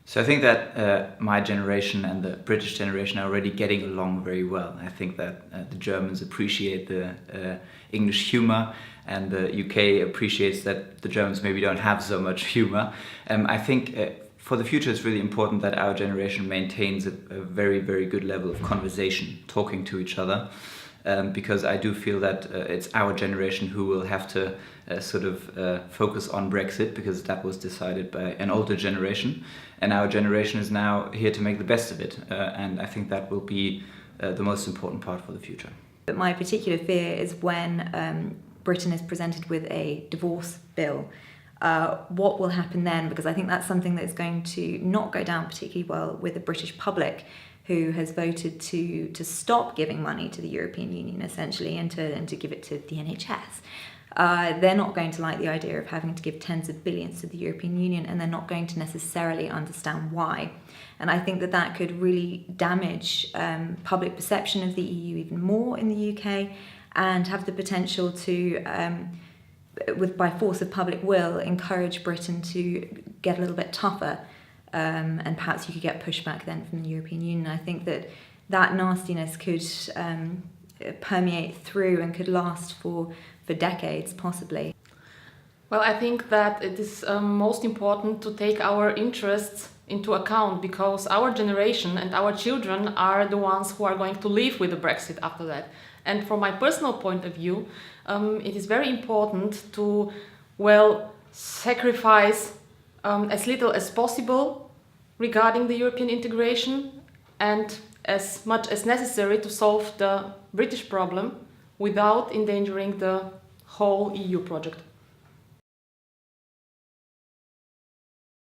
So I think that my generation and the British generation are already getting along very well. I think that the Germans appreciate the English humor, and the UK appreciates that the Germans maybe don't have so much humor. I think for the future it's really important that our generation maintains a very, very good level of conversation, talking to each other. Because I do feel that it's our generation who will have to focus on Brexit, because that was decided by an older generation, and our generation is now here to make the best of it, and I think that will be the most important part for the future. But my particular fear is when Britain is presented with a divorce bill. What will happen then? Because I think that's something that is going to not go down particularly well with the British public, who has voted to stop giving money to the European Union, essentially, and to give it to the NHS. They're not going to like the idea of having to give tens of billions to the European Union, and they're not going to necessarily understand why. And I think that that could really damage public perception of the EU even more in the UK, and have the potential to, by force of public will, encourage Britain to get a little bit tougher. And perhaps you could get pushback then from the European Union. I think that nastiness could permeate through and could last for decades, possibly. Well, I think that it is most important to take our interests into account, because our generation and our children are the ones who are going to live with the Brexit after that. And from my personal point of view, it is very important to, sacrifice as little as possible regarding the European integration, and as much as necessary to solve the British problem without endangering the whole EU project.